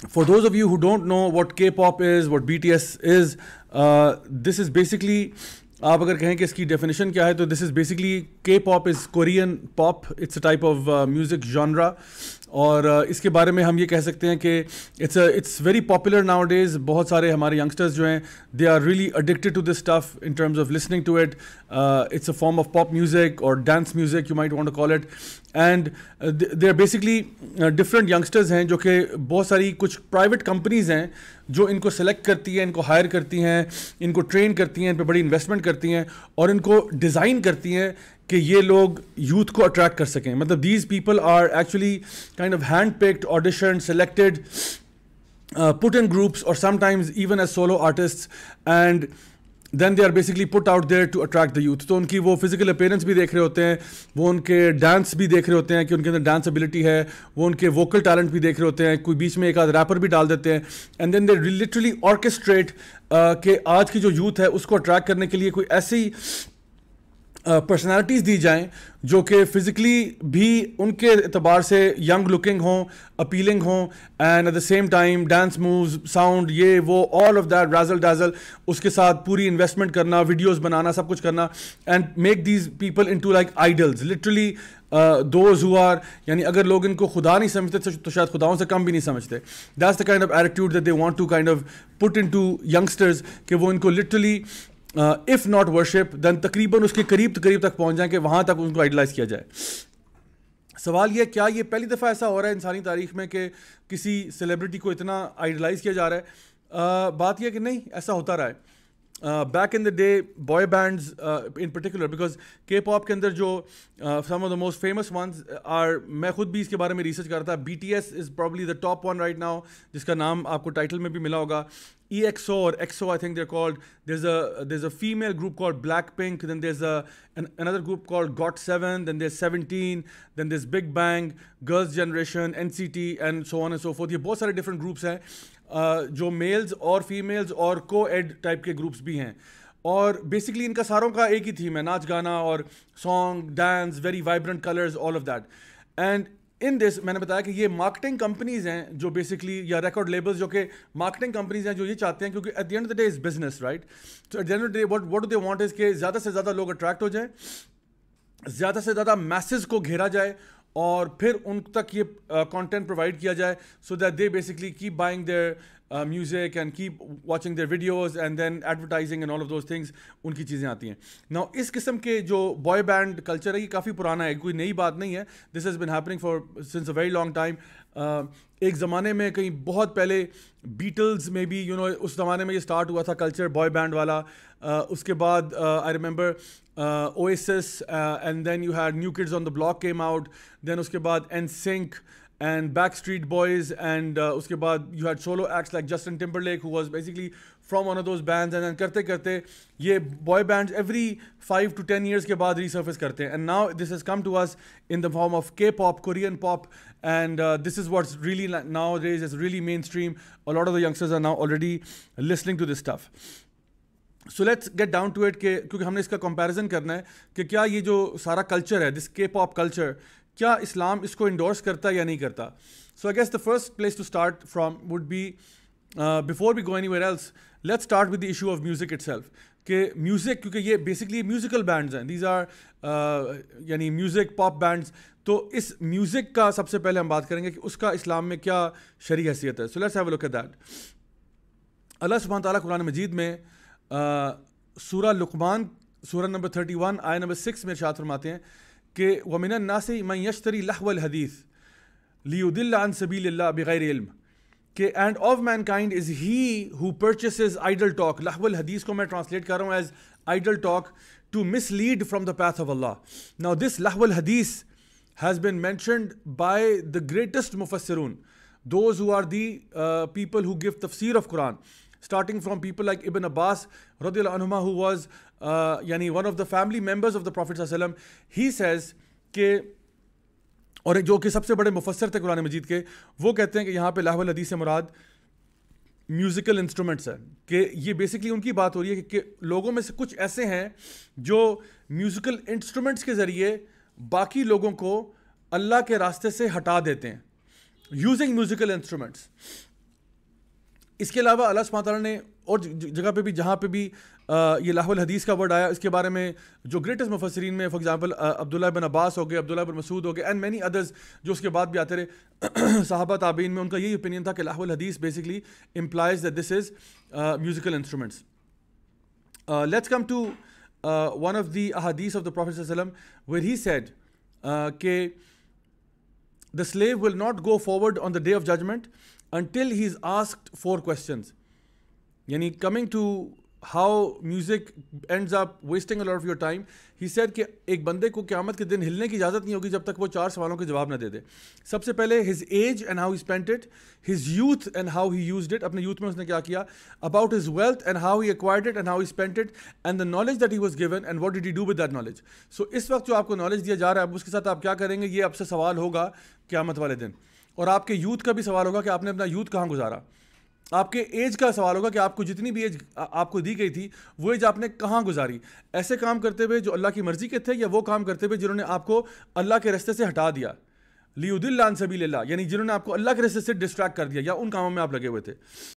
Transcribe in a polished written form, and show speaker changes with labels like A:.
A: for those of you who don't know what K-pop is, what BTS is, this is basically, आप अगर कहें कि इसकी definition क्या है, तो this is basically K-pop is Korean pop. It's a type of music genre. और इसके बारे में हम ये कह सकते हैं कि it's very popular nowadays. बहुत सारे हमारे youngsters जो हैं, they are really addicted to this stuff in terms of listening to it. It's a form of pop music or dance music, you might want to call it. And they are basically different youngsters हैं जो कि बहुत सारी कुछ private companies हैं जो इनको select करती हैं, इनको हायर करती हैं, इनको ट्रेन करती हैं, इन पर बड़ी इन्वेस्टमेंट करती हैं और इनको डिज़ाइन करती हैं कि ये लोग यूथ को अट्रैक्ट कर सकें. मतलब these people are actually kind of hand picked, audition, selected, put in groups or sometimes even as solo artists, and then they are basically put out there to attract the youth. तो उनकी वो physical appearance भी देख रहे होते हैं, वो उनके dance भी देख रहे होते हैं कि उनके अंदर dance ability है, वो उनके vocal talent भी देख रहे होते हैं, कोई बीच में एक आध rapper भी डाल देते हैं, and then they literally orchestrate कि आज की जो youth है उसको attract करने के लिए कोई ऐसी पर्सनैलिटीज़ दी जाएं जो कि फिज़िकली भी उनके एतबार से यंग लुकिंग हों, अपीलिंग हों, and at the same time dance moves, sound, ये वो ऑल ऑफ दैट राजल डाजल, उसके साथ पूरी इन्वेस्टमेंट करना, वीडियोस बनाना, सब कुछ करना, and make these people into like idols. Literally those who are, यानी अगर लोग इनको खुदा नहीं समझते तो शायद खुदाओं से कम भी नहीं समझते. That's the kind of attitude that they want to kind of put into youngsters कि वो इनको literally if not worship than तकरीबन उसके करीब तक पहुंच जाएं कि वहां तक उनको आइडलाइज किया जाए. सवाल ये, क्या ये पहली दफ़ा ऐसा हो रहा है इंसानी तारीख में कि किसी सेलिब्रिटी को इतना आइडलाइज किया जा रहा है? बात यह कि नहीं, ऐसा होता रहा है. Back in the day, boy bands in particular, because K-pop के अंदर जो some of the most famous ones are, मैं खुद भी इसके बारे में रिसर्च कर रहा था. BTS is probably the top one right now, जिसका नाम आपको टाइटल में भी मिला होगा. EXO or EXO, I think they're called. There's a female group called Blackpink. Then there's another group called GOT7. Then there's 17. Then there's Big Bang, Girls' Generation, NCT, and so on and so forth. ये बहुत सारे different groups हैं जो mails और females और को-एड type के groups भी हैं. और बेसिकली इनका सारों का एक ही थीम है, नाच गाना और song, dance, very vibrant colours, all of that. And in this मैंने बताया कि ये मार्केटिंग कंपनीज हैं जो बेसिकली, या रिकॉर्ड लेबल्स जो कि मार्केटिंग कंपनीज हैं जो ये चाहते हैं, क्योंकि at the end of the day is business, right. तो at the end of the day what do they want is कि ज़्यादा से ज़्यादा लोग अट्रैक्ट हो जाएं, ज़्यादा से ज़्यादा मैसेज को घेरा जाए और फिर उन तक ये कंटेंट प्रोवाइड किया जाए, so that they basically keep buying their music and keep watching their videos and then advertising and all of those things. उनकी चीज़ें आती हैं. Now इस किस्म के जो boy band culture है ये काफ़ी पुराना है, कोई नई बात नहीं है. This has been happening for since a very long time. एक ज़माने में कहीं बहुत पहले बीटल्स में भी उस ज़माने में ये स्टार्ट हुआ था कल्चर बॉय बैंड वाला. उसके बाद I remember Oasis, and then you had New Kids on the Block came out. Then उसके बाद NSYNC and Backstreet Boys, and uske baad you had solo acts like Justin Timberlake, who was basically from one of those bands, and then karte karte ye boy bands every 5 to 10 years ke baad resurface karte hain, and now this has come to us in the form of K-pop, Korean pop, and this is what's really nowadays is really mainstream. A lot of the youngsters are now already listening to this stuff. So let's get down to it, क्योंकि हमने इसका comparison करना है कि क्या ये जो सारा कल्चर है, दिस K-pop कल्चर, क्या इस्लाम इसको इंडोर्स करता है या नहीं करता. So I guess the first place to start from would be, before we go anywhere else, let's start with the issue of music itself. कि म्यूज़िक, क्योंकि ये बेसिकली म्यूज़िकल बैंड्स हैं, दीज आर यानी म्यूज़िक पॉप बैंड्स. तो इस music का सबसे पहले हम बात करेंगे कि उसका इस्लाम में क्या शरई हैसियत है. So let's have a look at that. Allah सुब्हान तआला कुरान मजीद में सूरह लुक़मान, सूरह नंबर 31 आयत नंबर 6 में इरशाद फरमाते हैं कि वमिनन नासी मन यश्तरी लहवल हदीस लियुदिल्ल अन सबीलिल्लाह बिगैर इल्म, कि end of mankind is he who purchases idle talk. लहवल हदीस को मैं ट्रांसलेट कर रहा हूँ as idle talk, to mislead from the path of Allah. Now this लहवल हदीस has been mentioned by the greatest मुफस्सिरून, those who are the people who give तफसीर of Quran, starting from people like Ibn Abbas radiyallahu anhuma, who was yani one of the family members of the Prophet sallallahu alaihi wasallam. He says कि, और जो कि सबसे बड़े मुफस्सिर थे कुरान मजीद के, वो कहते हैं कि यहाँ पे लहवल हदीस से मुराद म्यूज़िकल इंस्ट्रूमेंट्स है. कि ये बेसिकली उनकी बात हो रही है कि लोगों में से कुछ ऐसे हैं जो म्यूज़िकल इंस्ट्रूमेंट्स के ज़रिए बाकी लोगों को अल्लाह के रास्ते से हटा देते हैं, यूजिंग म्यूज़िकल इंस्ट्रूमेंट्स. इसके अलावा अल्लाह सुब्हानहू तआला ने और जगह पे भी जहाँ पे भी ये लाहुल हदीस का वर्ड आया, इसके बारे में जो ग्रेटेस्ट मुफस्सिरीन में फॉर एग्जांपल अब्दुल्लाह बिन अब्बास हो गए, अब्दुल्लाह बिन मसूद हो गए एंड मैनी अदर्स जो उसके बाद भी आते रहे सहाबा ताबीन में, उनका यही ओपिनियन था कि लाहुल हदीस basically implies that this is musical instruments. Let's come to one of the अहादीस ऑफ द प्रॉफेट सल्लल्लाहु अलैहि वसल्लम वेयर ही सेड कि the slave will not go forward on the day of judgment until he is asked 4 questions. Yani coming to how music ends up wasting a lot of your time, he said कि एक बंदे को क़यामत के दिन हिलने की इजाज़त नहीं होगी जब तक वो 4 सवालों के जवाब ना दे दे. सबसे पहले his age and how he spent it, his youth and how he used it, अपने यूथ में उसने क्या किया, about his wealth and how he acquired it and how he spent it, and the knowledge that he was given and what did he do with that knowledge. So इस वक्त जो आपको knowledge दिया जा रहा है, अब उसके साथ आप क्या करेंगे, ये आपसे सवाल होगा क़यामत वाले दिन. और आपके यूथ का भी सवाल होगा कि आपने अपना यूथ कहाँ गुजारा. आपके एज का सवाल होगा कि आपको जितनी भी एज आपको दी गई थी वो एज आपने कहाँ गुजारी, ऐसे काम करते हुए जो अल्लाह की मर्जी के थे या वो काम करते हुए जिन्होंने आपको अल्लाह के रास्ते से हटा दिया, लियुदिल्ला अन सबीलिल्लाह, यानी जिन्होंने आपको अल्लाह के रास्ते से डिस्ट्रैक्ट कर दिया या उन कामों में आप लगे हुए थे.